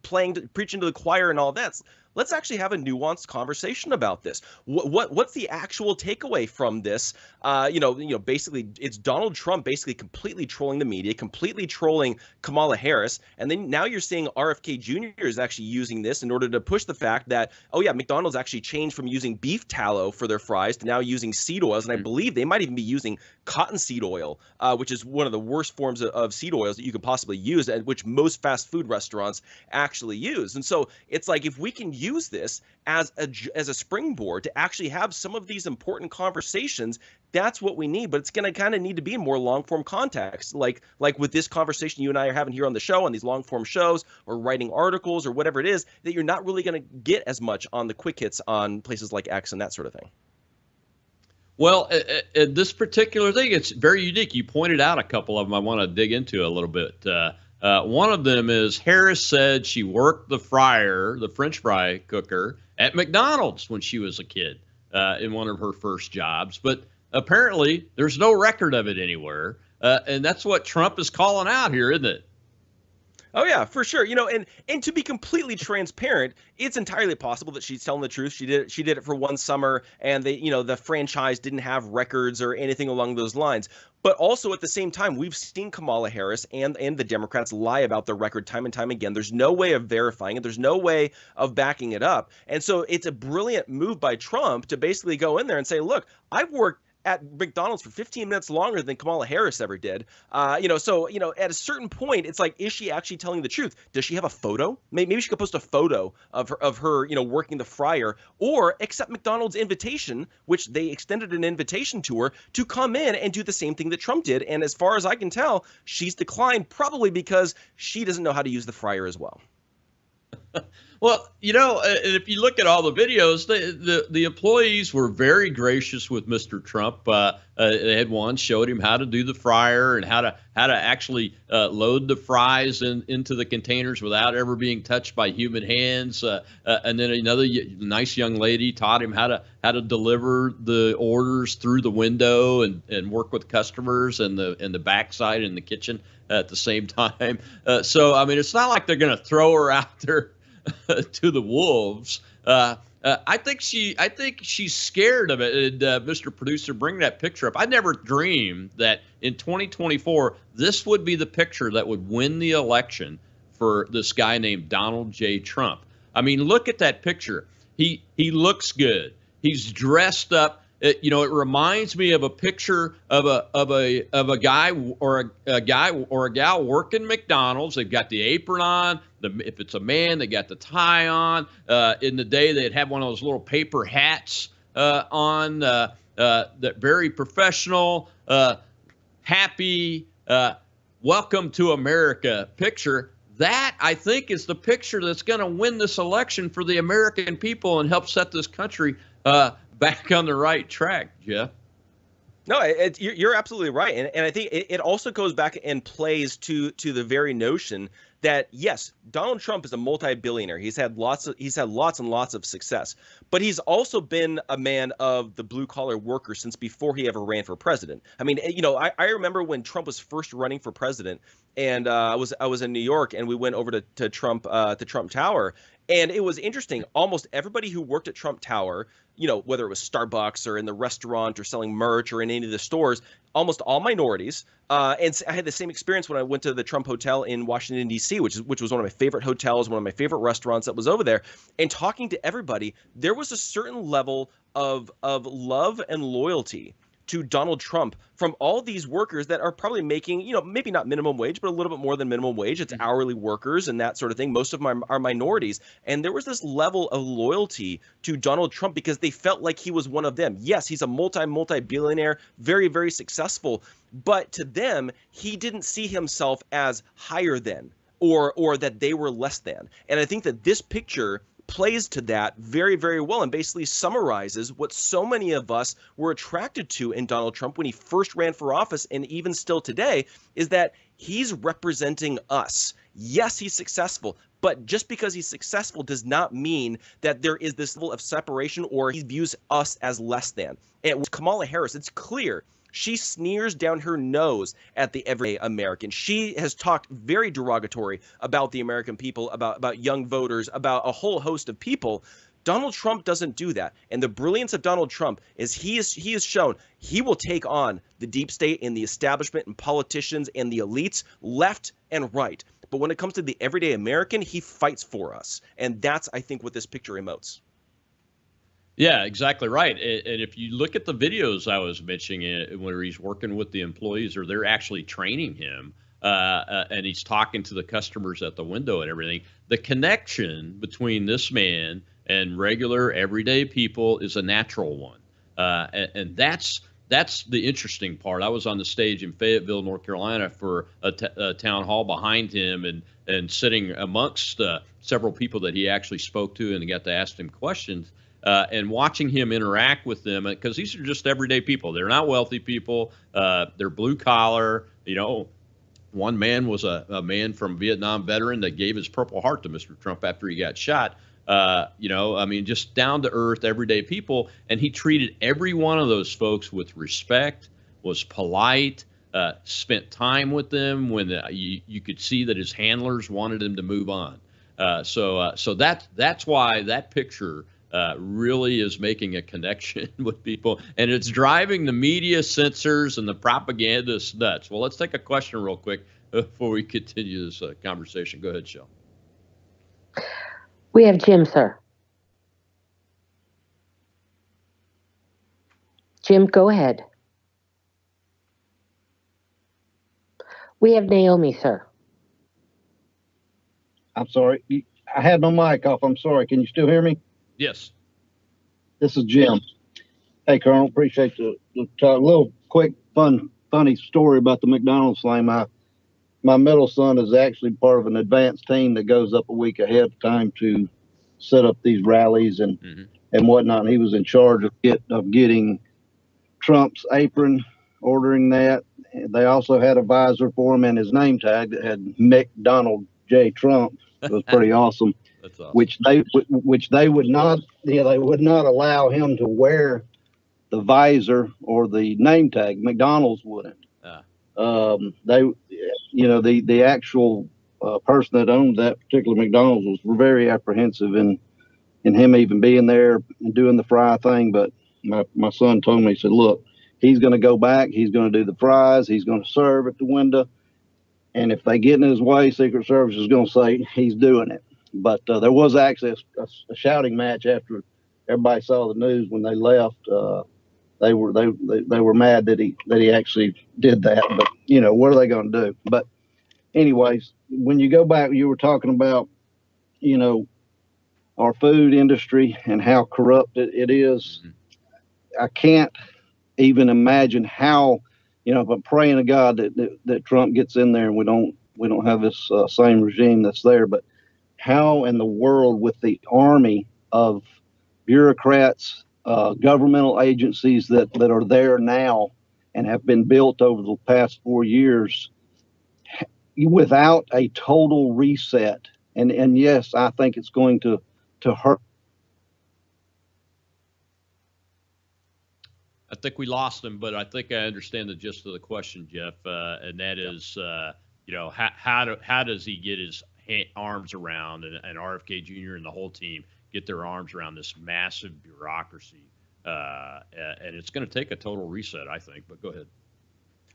preaching to the choir and all of that, let's actually have a nuanced conversation about this. What's the actual takeaway from this? Basically, it's Donald Trump basically completely trolling the media, completely trolling Kamala Harris, and then now you're seeing RFK Jr. is actually using this in order to push the fact that, oh yeah, McDonald's actually changed from using beef tallow for their fries to now using seed oils, and I believe they might even be using cottonseed oil, which is one of the worst forms of seed oils that you could possibly use, and which most fast food restaurants actually use. And so it's like, if we can use this as a springboard to actually have some of these important conversations, that's what we need. But it's going to kind of need to be in more long form context, like with this conversation you and I are having here on the show, on these long form shows, or writing articles or whatever it is, that you're not really going to get as much on the quick hits on places like X and that sort of thing. Well, this particular thing, it's very unique. You pointed out a couple of them I want to dig into a little bit. One of them is Harris said she worked the fryer, the French fry cooker, at McDonald's when she was a kid in one of her first jobs. But apparently there's no record of it anywhere. And that's what Trump is calling out here, isn't it? Oh yeah, for sure. And to be completely transparent, it's entirely possible that she's telling the truth. She did it for one summer, and the franchise didn't have records or anything along those lines. But also at the same time, we've seen Kamala Harris and the Democrats lie about their record time and time again. There's no way of verifying it. There's no way of backing it up. And so it's a brilliant move by Trump to basically go in there and say, look, I've worked at McDonald's for 15 minutes longer than Kamala Harris ever did. So at a certain point, it's like, is she actually telling the truth? Does she have a photo? Maybe she could post a photo of her working the fryer, or accept McDonald's invitation, which they extended an invitation to her to come in and do the same thing that Trump did. And as far as I can tell, she's declined, probably because she doesn't know how to use the fryer as well. Well, if you look at all the videos, the employees were very gracious with Mr. Trump. They had one showed him how to do the fryer and how to actually load the fries into the containers without ever being touched by human hands. And then another nice young lady taught him how to deliver the orders through the window and work with customers and the backside in the kitchen at the same time. So I mean, it's not like they're going to throw her out there to the wolves. I think she's scared of it. And, Mr. Producer, bring that picture up. I never dreamed that in 2024 this would be the picture that would win the election for this guy named Donald J. Trump. I mean, look at that picture. He looks good. He's dressed up. It reminds me of a picture of a guy or a gal working McDonald's. They've got the apron on. If it's a man, they got the tie on. In the day, they'd have one of those little paper hats on. That very professional, happy, welcome to America picture. That, I think, is the picture that's going to win this election for the American people and help set this country back on the right track, Jeff. No, you're absolutely right, and I think it also goes back and plays to the very notion that yes, Donald Trump is a multi-billionaire. He's had lots and lots of success, but he's also been a man of the blue collar worker since before he ever ran for president. I mean, I remember when Trump was first running for president, and I was in New York, and we went over to Trump Tower. And it was interesting. Almost everybody who worked at Trump Tower, whether it was Starbucks or in the restaurant or selling merch or in any of the stores, almost all minorities. And I had the same experience when I went to the Trump Hotel in Washington, D.C., which was one of my favorite hotels, one of my favorite restaurants that was over there. And talking to everybody, there was a certain level of love and loyalty to Donald Trump from all these workers that are probably making, maybe not minimum wage, but a little bit more than minimum wage. It's hourly workers and that sort of thing. Most of them are minorities. And there was this level of loyalty to Donald Trump because they felt like he was one of them. Yes, he's a multi-billionaire, very, very successful. But to them, he didn't see himself as higher than or that they were less than. And I think that this picture plays to that very, very well and basically summarizes what so many of us were attracted to in Donald Trump when he first ran for office, and even still today, is that he's representing us. Yes, he's successful, but just because he's successful does not mean that there is this level of separation or he views us as less than. And with Kamala Harris, it's clear She sneers down her nose at the everyday American. She has talked very derogatory about the American people, about young voters, about a whole host of people. Donald Trump doesn't do that. And the brilliance of Donald Trump is he has shown he will take on the deep state and the establishment and politicians and the elites left and right. But when it comes to the everyday American, he fights for us. And that's, I think, what this picture emotes. Yeah, exactly right. And if you look at the videos I was mentioning where he's working with the employees or they're actually training him and he's talking to the customers at the window and everything, the connection between this man and regular everyday people is a natural one. And that's the interesting part. I was on the stage in Fayetteville, North Carolina for a town hall behind him and sitting amongst several people that he actually spoke to and got to ask him questions. And watching him interact with them, because these are just everyday people. They're not wealthy people. They're blue collar. You know, one man was a man from Vietnam veteran that gave his Purple Heart to Mr. Trump after he got shot. You know, I mean, just down to earth, everyday people. And he treated every one of those folks with respect, was polite, spent time with them when you could see that his handlers wanted him to move on. So that's why that picture really is making a connection with people, and it's driving the media censors and the propagandists nuts. Well, let's take a question real quick before we continue this conversation. Go ahead, Shel. We have Jim, sir. Jim, go ahead. We have Naomi, sir. I'm sorry. I had my mic off. I'm sorry. Can you still hear me? Yes. This is Jim. Hey, Colonel, appreciate the talk. A little quick, funny story about the McDonald's thing. My middle son is actually part of an advanced team that goes up a week ahead of time to set up these rallies and whatnot. And he was in charge of getting Trump's apron, ordering that. They also had a visor for him and his name tag that had McDonald J. Trump. It was pretty awesome. That's awesome. Which they would not, they would not allow him to wear the visor or the name tag. McDonald's wouldn't. The actual person that owned that particular McDonald's was very apprehensive in him even being there and doing the fry thing. But my son told me, he said, look, he's going to go back. He's going to do the fries. He's going to serve at the window. And if they get in his way, Secret Service is going to say he's doing it. But there was actually a shouting match after everybody saw the news when they left. They were mad that he actually did that. But what are they going to do? But anyways, when you go back, you were talking about our food industry and how corrupt it is. I can't even imagine how. I'm praying to God that Trump gets in there and we don't have this same regime that's there. But how in the world, with the army of bureaucrats, governmental agencies that are there now and have been built over the past 4 years, without a total reset, and yes, I think it's going to hurt. I think we lost him, but I think I understand the gist of the question, Jeff, and that is, how does he get his arms around and RFK Jr. and the whole team get their arms around this massive bureaucracy, and it's going to take a total reset, I think. But go ahead.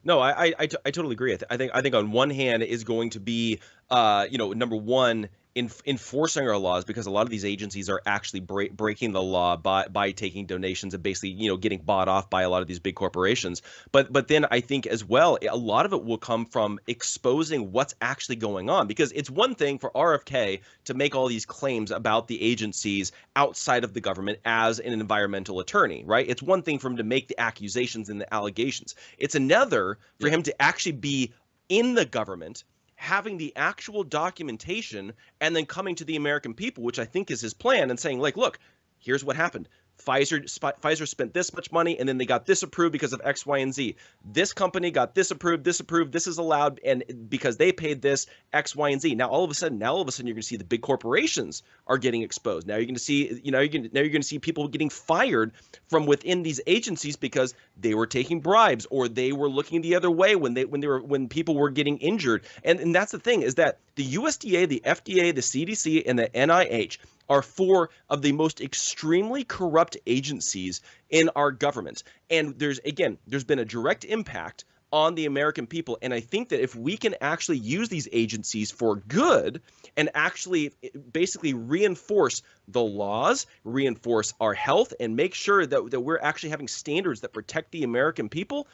No, I totally agree. I think on one hand is going to be, number one, enforcing our laws, because a lot of these agencies are actually breaking the law by taking donations and basically getting bought off by a lot of these big corporations. But then I think as well, a lot of it will come from exposing what's actually going on, because it's one thing for RFK to make all these claims about the agencies outside of the government as an environmental attorney, right? It's one thing for him to make the accusations and the allegations. It's another for him to actually be in the government, having the actual documentation, and then coming to the American people, which I think is his plan, and saying, like, look, here's what happened. Pfizer spent this much money, and then they got this approved because of X, Y, and Z. This company got this approved, this is allowed, and because they paid this X, Y, and Z. Now all of a sudden, you're going to see the big corporations are getting exposed. Now you're going to see, you're going to see people getting fired from within these agencies because they were taking bribes or they were looking the other way when people were getting injured. And that's the thing, is that the USDA, the FDA, the CDC, and the NIH are four of the most extremely corrupt agencies in our government. And there's been a direct impact on the American people. And I think that if we can actually use these agencies for good and actually basically reinforce the laws, reinforce our health, and make sure that we're actually having standards that protect the American people,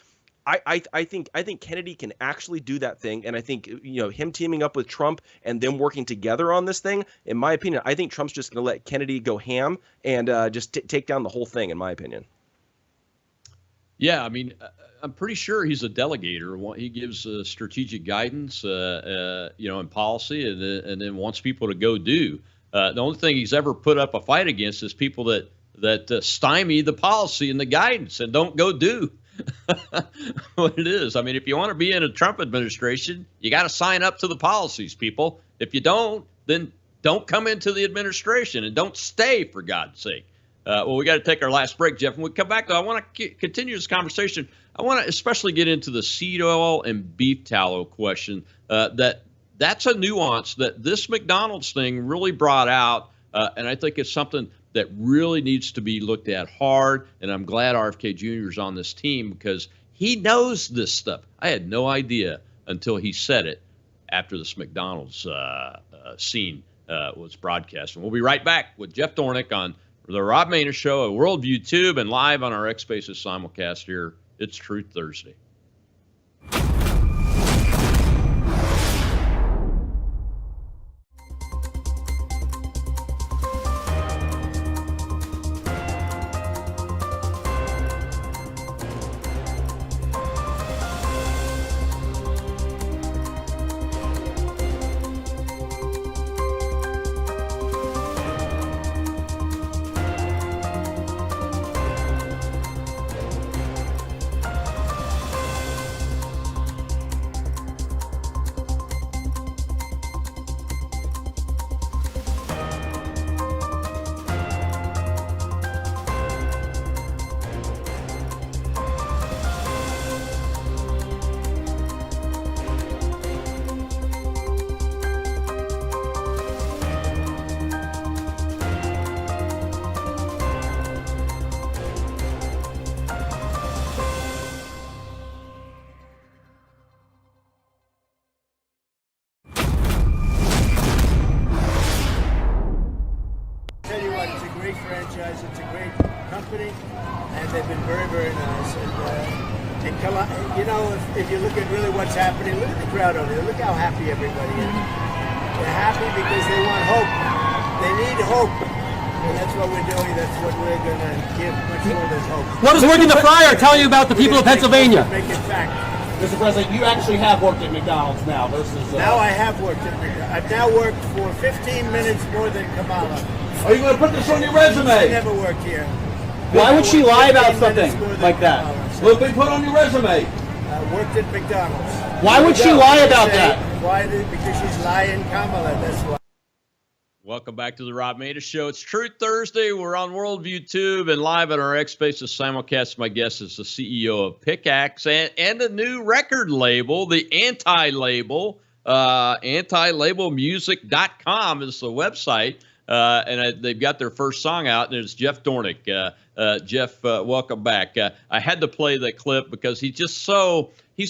I think Kennedy can actually do that thing. And I think, him teaming up with Trump and them working together on this thing, in my opinion, I think Trump's just going to let Kennedy go ham and just take down the whole thing, in my opinion. Yeah, I mean, I'm pretty sure he's a delegator. He gives strategic guidance, and policy, and then wants people to go do. The only thing he's ever put up a fight against is people that stymie the policy and the guidance and don't go do what it is. I mean, if you want to be in a Trump administration, you got to sign up to the policies, people. If you don't, then don't come into the administration and don't stay, for God's sake. Well, we got to take our last break, Jeff. When we come back, though, I want to continue this conversation. I want to especially get into the seed oil and beef tallow question. That's a nuance that this McDonald's thing really brought out, and I think it's something that really needs to be looked at hard. And I'm glad RFK Jr. is on this team because he knows this stuff. I had no idea until he said it after this McDonald's scene was broadcast. And we'll be right back with Jeff Dornick on the Rob Maness Show at Worldview Tube and live on our X Spaces simulcast here. It's Truth Thursday. franchise. It's a great company, and they've been very, very nice. And if you look at really what's happening, look at the crowd over there. Look how happy everybody is. They're happy because they want hope. They need hope. And that's what we're doing. That's what we're going to give much more than hope. What does working the fryer tell you about the people of Pennsylvania? Make it fact. Mr. President, you actually have worked at McDonald's now versus... Now I have worked at McDonald's. I've now worked for 15 minutes more than Kamala. Are you going to put this on your resume? I never worked here. Why would she lie about something like that? Will be put on your resume. Worked at McDonald's. Why would she lie about that? Why? Because she's lying, Kamala. That's why. Welcome back to the Rob Maness Show. It's Truth Thursday. We're on Worldview Tube and live at our X Spaces simulcast. My guest is the CEO of Pickaxe and a new record label, the Anti-Label. Antilabelmusic.com is the website. They've got their first song out, and it's Jeff Dornick. Jeff, welcome back. I had to play that clip because he's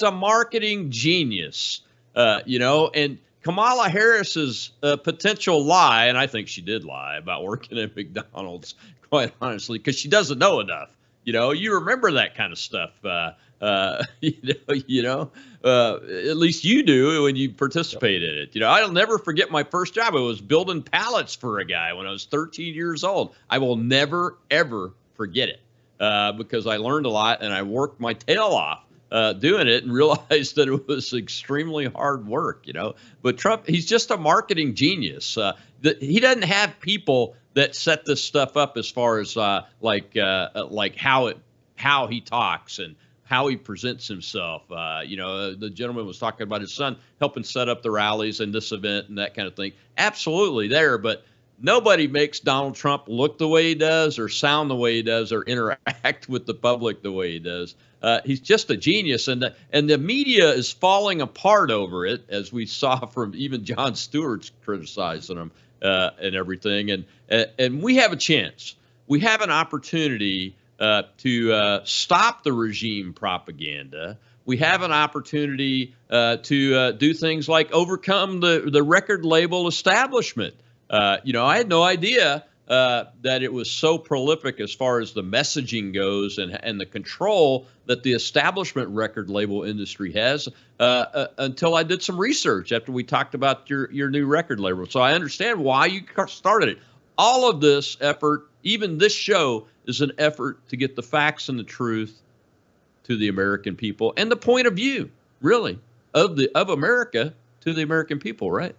a marketing genius, and Kamala Harris's potential lie, and I think she did lie about working at McDonald's, quite honestly, because she doesn't know enough. You remember that kind of stuff. At least you do when you participate in it. I'll never forget my first job. It was building pallets for a guy when I was 13 years old. I will never, ever forget it because I learned a lot and I worked my tail off doing it and realized that it was extremely hard work, But Trump, he's just a marketing genius. He doesn't have people that set this stuff up as far as like how he talks and how he presents himself. The gentleman was talking about his son helping set up the rallies and this event and that kind of thing. Absolutely there, but nobody makes Donald Trump look the way he does or sound the way he does or interact with the public the way he does. He's just a genius, and the media is falling apart over it, as we saw from even Jon Stewart's criticizing him and everything. And we have a chance. We have an opportunity to stop the regime propaganda. We have an opportunity to do things like overcome the record label establishment. I had no idea that it was so prolific as far as the messaging goes and the control that the establishment record label industry has until I did some research after we talked about your new record label. So I understand why you started it. All of this effort, even this show, is an effort to get the facts and the truth to the American people and the point of view, really, of America to the American people, right?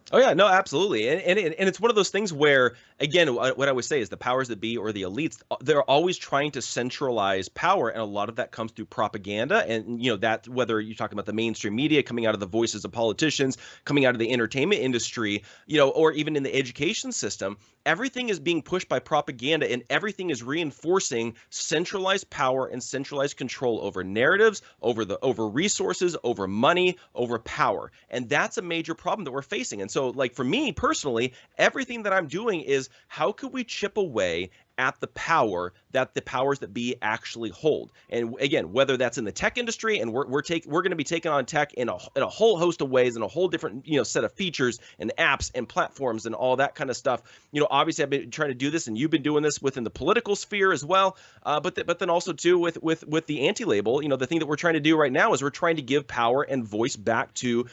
Oh yeah, no, absolutely, and it's one of those things where, again, what I would say is the powers that be or the elites, they're always trying to centralize power, and a lot of that comes through propaganda, and that whether you're talking about the mainstream media coming out of the voices of politicians, coming out of the entertainment industry, or even in the education system, everything is being pushed by propaganda, and everything is reinforcing centralized power and centralized control over narratives, over resources, over money, over power, and that's a major problem that we're facing. And so, like, for me personally, everything that I'm doing is how could we chip away at the power that the powers that be actually hold. And again, whether that's in the tech industry, and we're going to be taking on tech in a whole host of ways, and a whole different set of features and apps and platforms and all that kind of stuff. Obviously I've been trying to do this, and you've been doing this within the political sphere as well. But then also too with the anti-label, the thing that we're trying to do right now is we're trying to give power and voice back to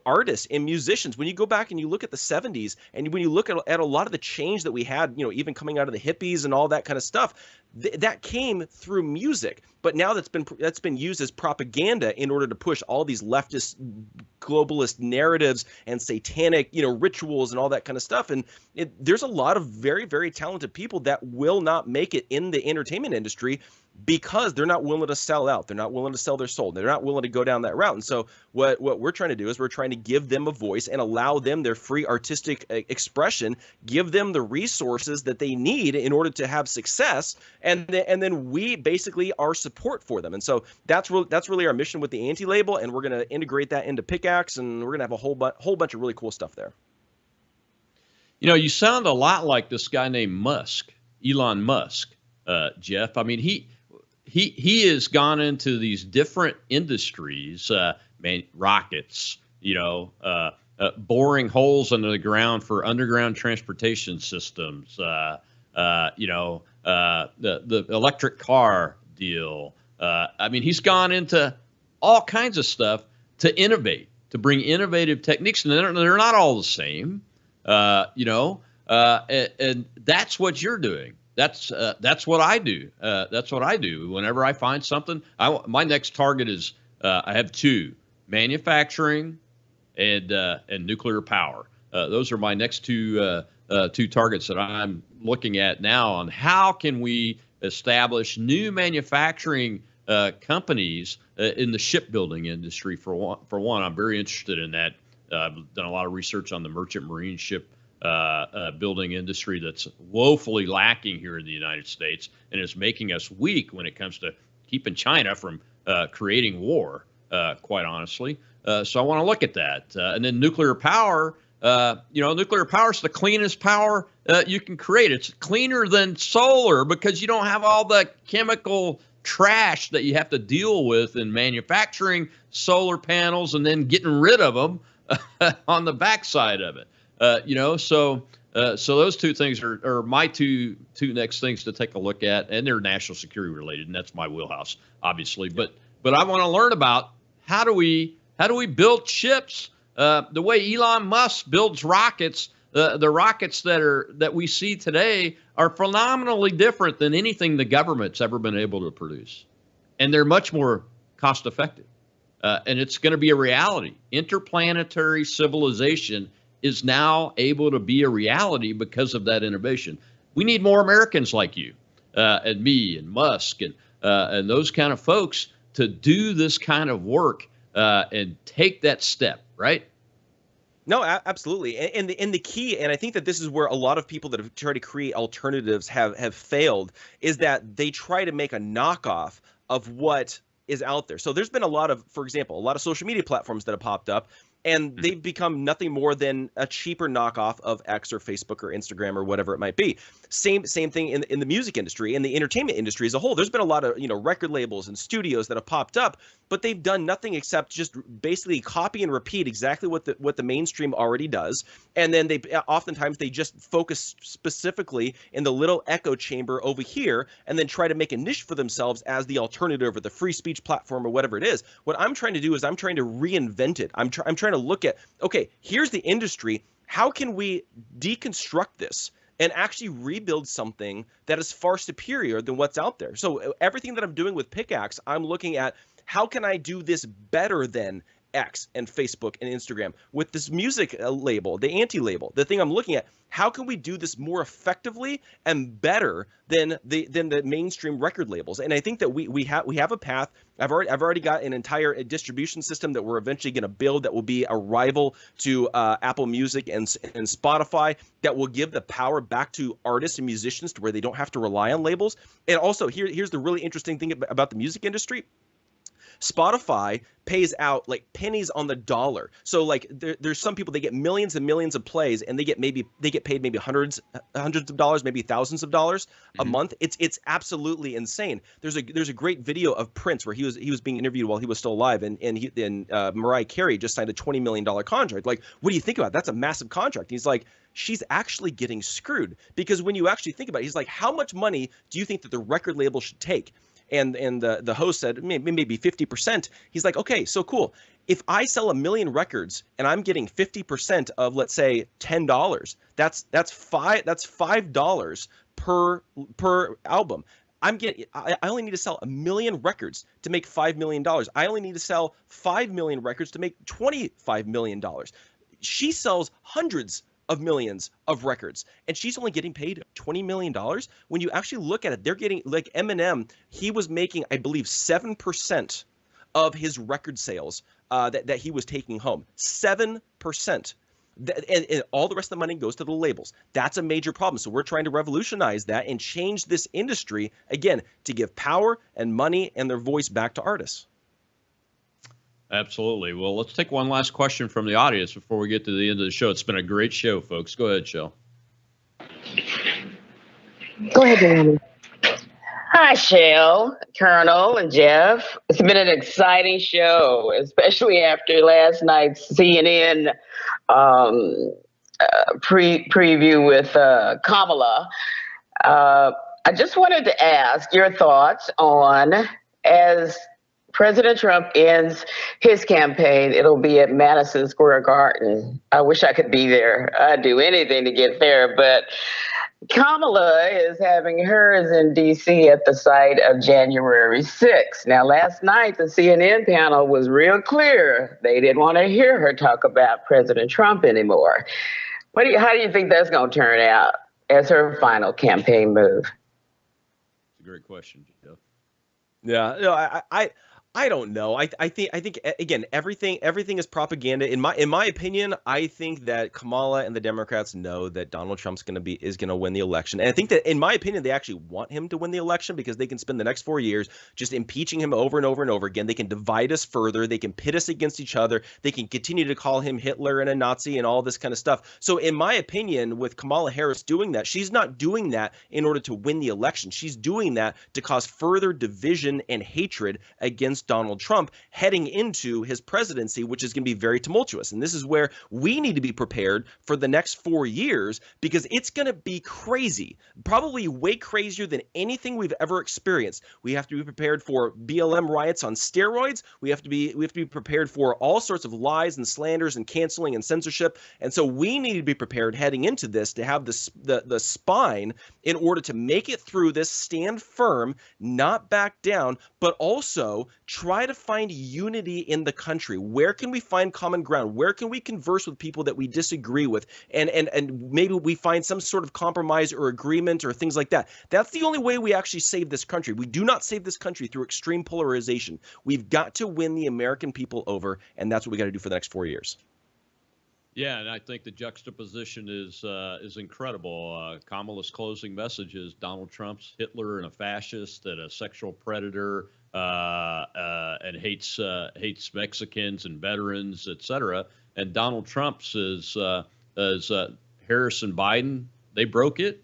artists and musicians. When you go back and you look at the 70s, and when you look at a lot of the change that we had, even coming out of the hippies and all that kind of stuff, that came through music. But now that's been used as propaganda in order to push all these leftist globalist narratives and satanic rituals and all that kind of stuff. And there's a lot of very, very talented people that will not make it in the entertainment industry because they're not willing to sell out. They're not willing to sell their soul. They're not willing to go down that route. And so what we're trying to do is we're trying to give them a voice and allow them their free artistic expression, give them the resources that they need in order to have success, and then we basically are support for them. And so that's really our mission with the anti-label, and we're going to integrate that into Pickaxe, and we're going to have a whole bunch of really cool stuff there. You sound a lot like this guy named Musk, Elon Musk, Jeff. I mean, he has gone into these different industries, rockets, boring holes under the ground for underground transportation systems, the electric car deal. He's gone into all kinds of stuff to innovate, to bring innovative techniques, and they're not all the same, and that's what you're doing. That's what I do. That's what I do. Whenever I find something, my next target is I have two: manufacturing and nuclear power. Those are my next two targets that I'm looking at now on how can we establish new manufacturing companies in the shipbuilding industry. For one, I'm very interested in that. I've done a lot of research on the merchant marine ship building industry that's woefully lacking here in the United States, and is making us weak when it comes to keeping China from creating war, quite honestly. So I want to look at that. And then nuclear power, nuclear power is the cleanest power you can create. It's cleaner than solar because you don't have all the chemical trash that you have to deal with in manufacturing solar panels and then getting rid of them on the backside of it. So those two things are my two next things to take a look at, and they're national security related, and that's my wheelhouse, obviously. But I want to learn about how do we build ships the way Elon Musk builds rockets. The rockets that we see today are phenomenally different than anything the government's ever been able to produce, and they're much more cost effective. And it's going to be a reality. Interplanetary civilization is now able to be a reality because of that innovation. We need more Americans like you and me and Musk and those kind of folks to do this kind of work and take that step, right? No, absolutely. And the key, and I think that this is where a lot of people that have tried to create alternatives have failed, is that they try to make a knockoff of what is out there. So there's been a lot of, for example, a lot of social media platforms that have popped up, and they've become nothing more than a cheaper knockoff of X or Facebook or Instagram or whatever it might be. Same thing in the music industry and the entertainment industry as a whole. There's been a lot of record labels and studios that have popped up, but they've done nothing except just basically copy and repeat exactly what the mainstream already does. And then oftentimes they just focus specifically in the little echo chamber over here, and then try to make a niche for themselves as the alternative or the free speech platform or whatever it is. What I'm trying to do is I'm trying to reinvent it. I'm trying to look at, okay, here's the industry. How can we deconstruct this and actually rebuild something that is far superior than what's out there? So everything that I'm doing with Pickaxe, I'm looking at how can I do this better than X and Facebook and Instagram with this music label, the anti-label. The thing I'm looking at, how can we do this more effectively and better than the mainstream record labels? And I think that we have a path. I've already got an entire distribution system that we're eventually going to build that will be a rival to Apple Music and Spotify, that will give the power back to artists and musicians to where they don't have to rely on labels. And also here's the really interesting thing about the music industry. Spotify pays out like pennies on the dollar. So like there's some people, they get millions and millions of plays, and they get paid maybe hundreds of dollars, maybe thousands of dollars a month. It's absolutely insane. There's a great video of Prince where he was being interviewed while he was still alive, and Mariah Carey just signed a $20 million contract. Like, what do you think about it? That's a massive contract. And he's like, she's actually getting screwed, because when you actually think about it, he's like, how much money do you think that the record label should take? And the host said maybe 50%. He's like, okay, so cool. If I sell 1 million records and I'm getting 50% of, let's say, $10, that's $5 per album. I only need to sell 1 million records to make $5 million. I only need to sell 5 million records to make $25 million. She sells hundreds of millions of records, and she's only getting paid $20 million. When you actually look at it, they're getting, like Eminem, he was making, I believe, 7% of his record sales that he was taking home. 7%. And all the rest of the money goes to the labels. That's a major problem. So we're trying to revolutionize that and change this industry, again, to give power and money and their voice back to artists. Absolutely. Well, let's take one last question from the audience before we get to the end of the show. It's been a great show, folks. Go ahead, Shell. Go ahead, Naomi. Hi, Shell, Colonel, and Jeff. It's been an exciting show, especially after last night's CNN preview with Kamala. I just wanted to ask your thoughts on, as President Trump ends his campaign, it'll be at Madison Square Garden. I wish I could be there. I'd do anything to get there, but Kamala is having hers in D.C. at the site of January 6th. Now, last night, the CNN panel was real clear. They didn't want to hear her talk about President Trump anymore. How do you think that's going to turn out as her final campaign move? It's a great question, Jeff. Yeah, no, I don't know. I think again, everything is propaganda. In my opinion, I think that Kamala and the Democrats know that Donald Trump's going to win the election. And I think that, in my opinion, they actually want him to win the election, because they can spend the next 4 years just impeaching him over and over and over again. They can divide us further. They can pit us against each other. They can continue to call him Hitler and a Nazi and all this kind of stuff. So in my opinion, with Kamala Harris doing that, she's not doing that in order to win the election. She's doing that to cause further division and hatred against Donald Trump heading into his presidency, which is going to be very tumultuous. And this is where we need to be prepared for the next 4 years, because it's going to be crazy, probably way crazier than anything we've ever experienced. We have to be prepared for BLM riots on steroids. We have to be prepared for all sorts of lies and slanders and canceling and censorship. And so we need to be prepared heading into this to have the spine in order to make it through this, stand firm, not back down, but also try to find unity in the country. Where can we find common ground? Where can we converse with people that we disagree with? And maybe we find some sort of compromise or agreement or things like that. That's the only way we actually save this country. We do not save this country through extreme polarization. We've got to win the American people over, and that's what we got to do for the next 4 years. Yeah, and I think the juxtaposition is incredible. Kamala's closing message is Donald Trump's Hitler and a fascist and a sexual predator and hates Mexicans and veterans, etc. And Donald Trump's is Harris and Biden. They broke it.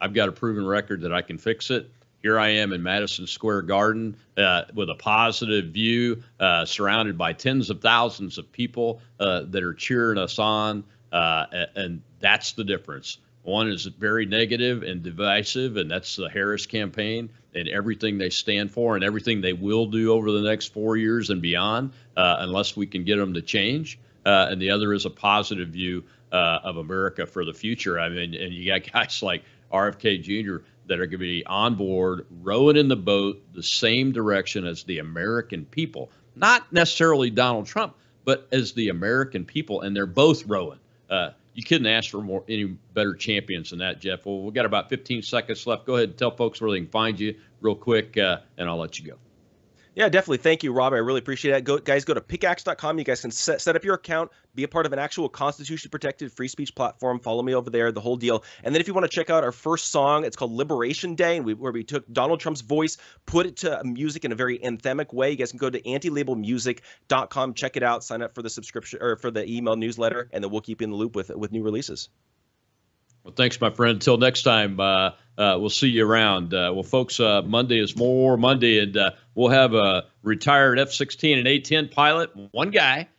I've got a proven record that I can fix it. Here I am in Madison Square Garden with a positive view, surrounded by tens of thousands of people that are cheering us on. And that's the difference. One is very negative and divisive, and that's the Harris campaign and everything they stand for and everything they will do over the next 4 years and beyond, unless we can get them to change. And the other is a positive view of America for the future. I mean, and you got guys like RFK Jr. that are going to be on board, rowing in the boat the same direction as the American people. Not necessarily Donald Trump, but as the American people, and they're both rowing. You couldn't ask for any better champions than that, Jeff. Well, we've got about 15 seconds left. Go ahead and tell folks where they can find you real quick, and I'll let you go. Yeah, definitely. Thank you, Rob. I really appreciate that. Guys, go to pickaxe.com. You guys can set up your account, be a part of an actual Constitution-protected free speech platform. Follow me over there, the whole deal. And then if you want to check out our first song, it's called Liberation Day, where we took Donald Trump's voice, put it to music in a very anthemic way. You guys can go to antilabelmusic.com, check it out, sign up for the subscription or for the email newsletter, and then we'll keep you in the loop with new releases. Well, thanks, my friend. Until next time, we'll see you around. Well, folks, Monday is more Monday, and we'll have a retired F-16 and A-10 pilot, one guy,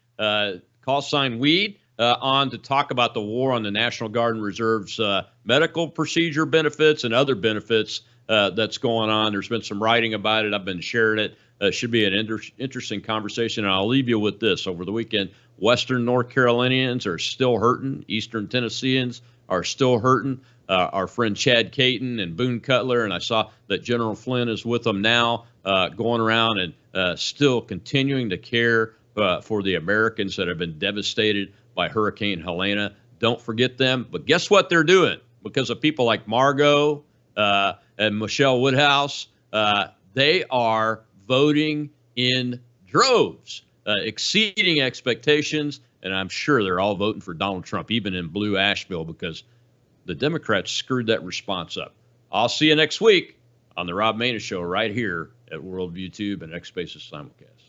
call sign Weed, on to talk about the war on the National Guard and Reserve's medical procedure benefits and other benefits that's going on. There's been some writing about it. I've been sharing it. It should be an interesting conversation, and I'll leave you with this. Over the weekend, Western North Carolinians are still hurting. Eastern Tennesseans are still hurting. Our friend Chad Caton and Boone Cutler, and I saw that General Flynn is with them now, going around and still continuing to care for the Americans that have been devastated by Hurricane Helena. Don't forget them. But guess what they're doing? Because of people like Margot and Michelle Woodhouse, they are voting in droves, exceeding expectations. And I'm sure they're all voting for Donald Trump, even in Blue Asheville, because the Democrats screwed that response up. I'll see you next week on the Rob Maness Show right here at Worldview Tube and X Spaces Simulcast.